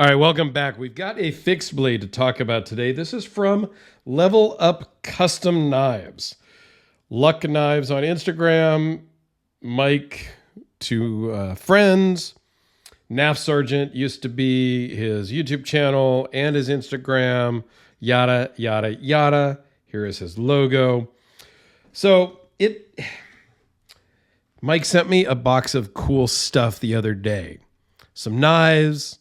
All right, welcome back. We've got a fixed blade to talk about today. This is from Level Up Custom Knives. LUC Knives on Instagram, Mike to friends. NAF Sergeant used to be his YouTube channel and his Instagram, yada, yada, yada. Here is his logo. Mike sent me a box of cool stuff the other day. Some knives,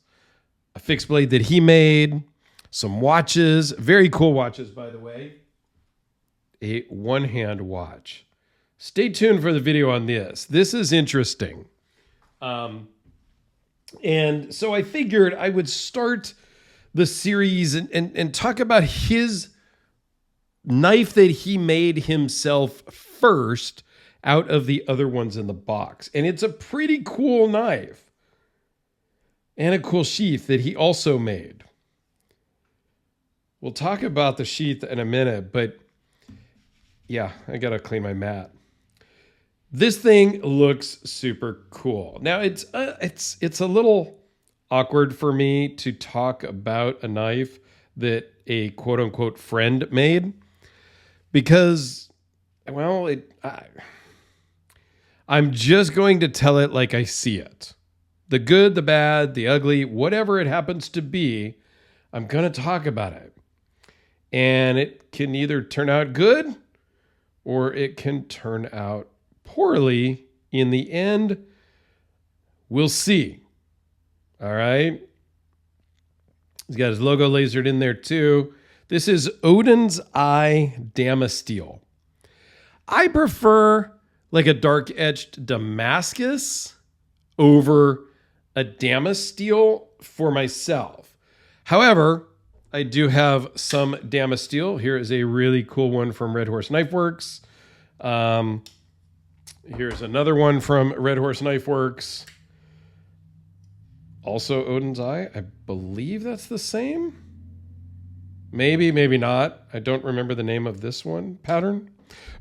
a fixed blade that he made, some watches, very cool watches, by the way. A one-hand watch. Stay tuned for the video on this. This is interesting. And so I figured I would start the series and talk about his knife that he made himself first out of the other ones in the box. And it's a pretty cool knife. And a cool sheath that he also made. We'll talk about the sheath in a minute, but yeah, I gotta clean my mat. This thing looks super cool. Now it's a little awkward for me to talk about a knife that a quote unquote friend made because, well, I'm just going to tell it like I see it. The good, the bad, the ugly, whatever it happens to be, I'm going to talk about it. And it can either turn out good or it can turn out poorly. In the end, we'll see. All right. He's got his logo lasered in there too. This is Odin's Eye Damasteel. I prefer like a dark etched Damascus over a Damasteel for myself. However, I do have some Damasteel. Here is a really cool one from Red Horse Knife Works. Here's another one from Red Horse Knife Works. Also Odin's Eye. I believe that's the same. Maybe, maybe not. I don't remember the name of this one pattern.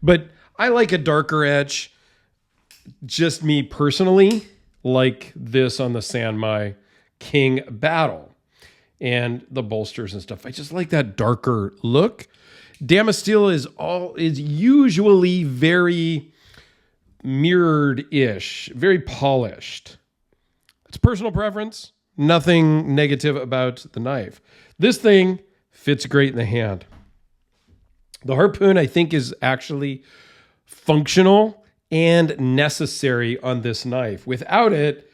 But I like a darker edge. Just me personally. Like this on the Sanmai King Battle and the bolsters and stuff. I just like that darker look. Damasteel is usually very mirrored-ish, very polished. It's personal preference. Nothing negative about the knife. This thing fits great in the hand. The harpoon, I think, is actually functional and necessary on this knife. Without it,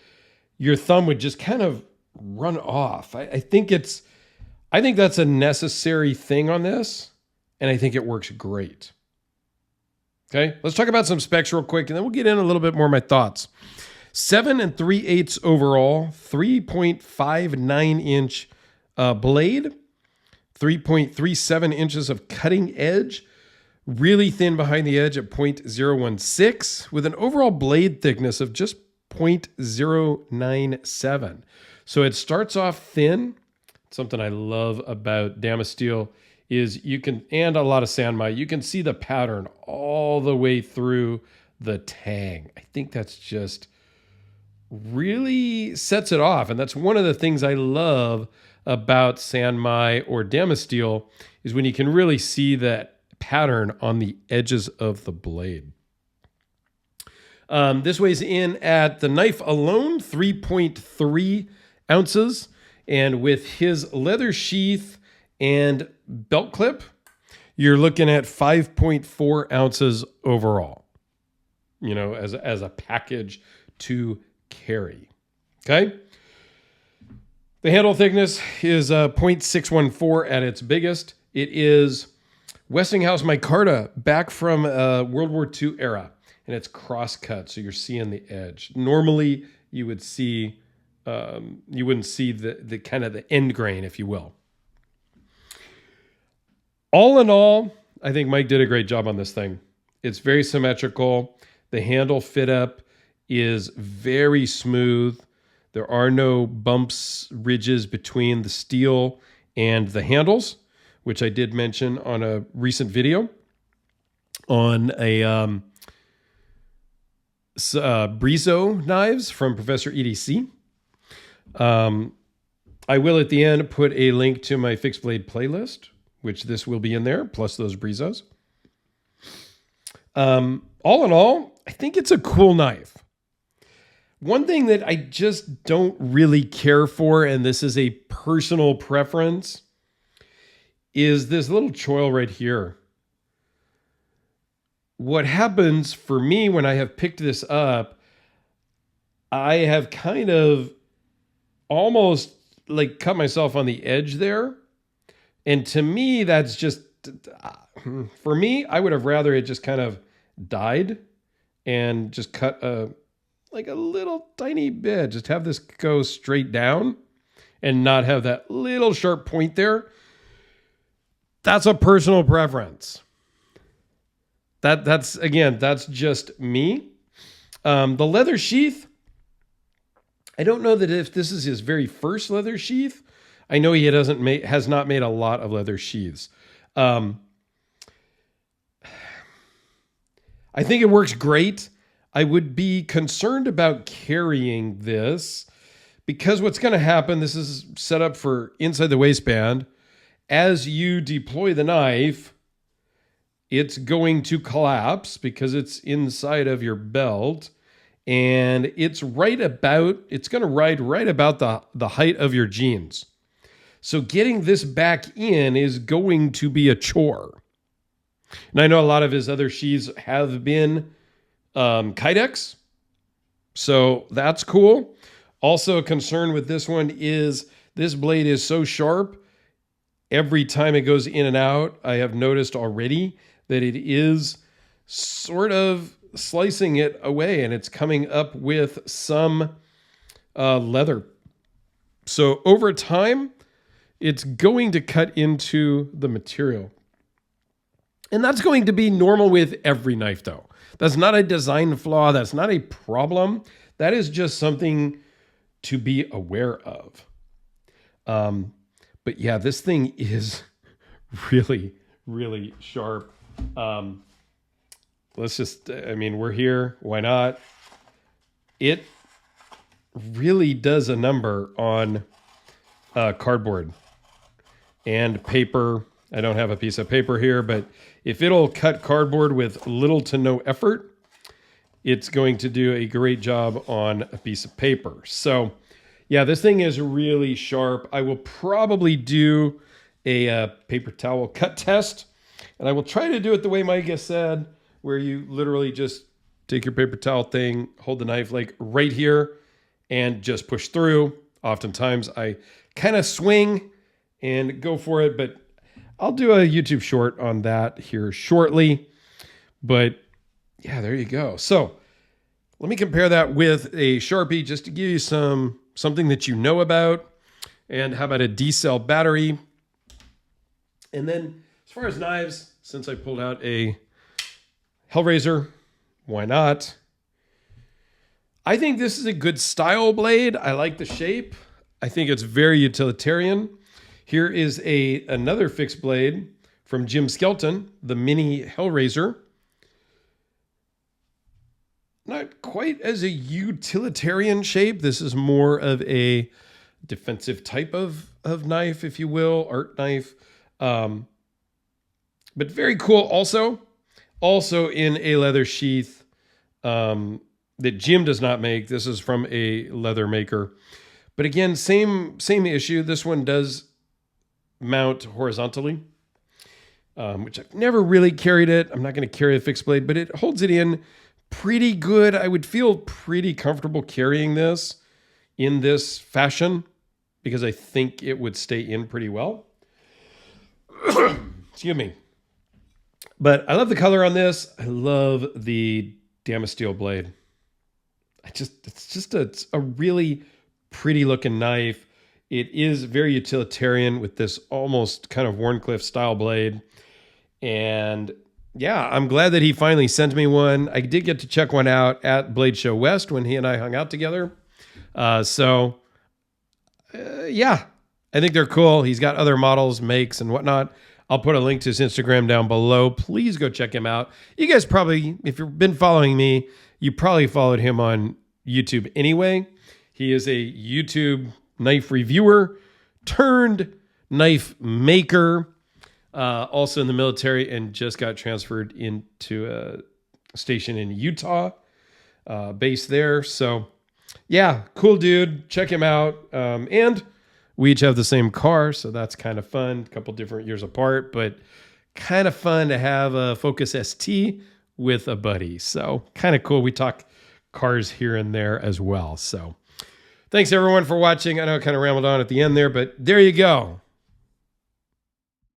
your thumb would just kind of run off. I think that's a necessary thing on this, and I think it works great. Okay, let's talk about some specs real quick, and then we'll get in a little bit more of my thoughts. 7 3/8 overall, 3.59 inch blade, 3.37 inches of cutting edge, really thin behind the edge at 0.016 with an overall blade thickness of just 0.097. So it starts off thin. Something I love about Damasteel is and a lot of Sanmai, you can see the pattern all the way through the tang. I think that's just really sets it off. And that's one of the things I love about Sanmai or Damasteel is when you can really see that pattern on the edges of the blade. This weighs in at the knife alone, 3.3 ounces. And with his leather sheath and belt clip, you're looking at 5.4 ounces overall, as a package to carry. Okay. The handle thickness is 0.614 at its biggest. It is Westinghouse micarta back from World War II era, and it's cross-cut, so you're seeing the edge. Normally, you wouldn't see the kind of the end grain, if you will. All in all, I think Mike did a great job on this thing. It's very symmetrical. The handle fit up is very smooth. There are no bumps, ridges between the steel and the handles, which I did mention on a recent video on a Brizo knives from Professor EDC. I will at the end put a link to my fixed blade playlist, which this will be in there, plus those Brizos. All in all, I think it's a cool knife. One thing that I just don't really care for, and this is a personal preference, is this little choil right here. What happens for me when I have picked this up, I have kind of almost like cut myself on the edge there. And to me, that's just, for me, I would have rather it just kind of died and just cut like a little tiny bit. Just have this go straight down and not have that little sharp point there. That's a personal preference. That's just me. The leather sheath, I don't know that if this is his very first leather sheath. I know he has not made a lot of leather sheaths. I think it works great. I would be concerned about carrying this because what's going to happen, this is set up for inside the waistband. As you deploy the knife, it's going to collapse because it's inside of your belt. And it's going to ride right about the height of your jeans. So getting this back in is going to be a chore. And I know a lot of his other sheaths have been Kydex. So that's cool. Also a concern with this one is this blade is so sharp. Every time it goes in and out, I have noticed already that it is sort of slicing it away and it's coming up with some leather. So over time, it's going to cut into the material. And that's going to be normal with every knife though. That's not a design flaw. That's not a problem. That is just something to be aware of. But yeah, this thing is really, really sharp. We're here. Why not? It really does a number on cardboard and paper. I don't have a piece of paper here, but if it'll cut cardboard with little to no effort, it's going to do a great job on a piece of paper. So yeah, this thing is really sharp. I will probably do a paper towel cut test, and I will try to do it the way Micah said, where you literally just take your paper towel thing, hold the knife like right here, and just push through. Oftentimes I kind of swing and go for it, but I'll do a YouTube short on that here shortly. But yeah, there you go. So let me compare that with a Sharpie just to give you something that you know about. And how about a D-cell battery? And then as far as knives, since I pulled out a Hellraiser, why not? I think this is a good style blade. I like the shape. I think it's very utilitarian. Here is another fixed blade from Jim Skelton, the mini Hellraiser. Not quite as a utilitarian shape. This is more of a defensive type of knife, if you will, art knife. But very cool also. Also in a leather sheath that Jim does not make. This is from a leather maker. But again, same issue. This one does mount horizontally, which I've never really carried it. I'm not going to carry a fixed blade, but it holds it in pretty good. I would feel pretty comfortable carrying this in this fashion because I think it would stay in pretty well. Excuse me. But I love the color on this. I love the Damasteel blade. It's a really pretty looking knife. It is very utilitarian with this almost kind of Wharncliffe style blade. And yeah, I'm glad that he finally sent me one. I did get to check one out at Blade Show West when he and I hung out together. Yeah, I think they're cool. He's got other models, makes, and whatnot. I'll put a link to his Instagram down below. Please go check him out. You guys probably, if you've been following me, you probably followed him on YouTube anyway. He is a YouTube knife reviewer turned knife maker, also in the military, and just got transferred into a station in Utah, based there. So yeah, cool dude. Check him out. And we each have the same car, so that's kind of fun. A couple different years apart, but kind of fun to have a Focus ST with a buddy. So kind of cool. We talk cars here and there as well. So thanks everyone for watching. I know I kind of rambled on at the end there, but there you go.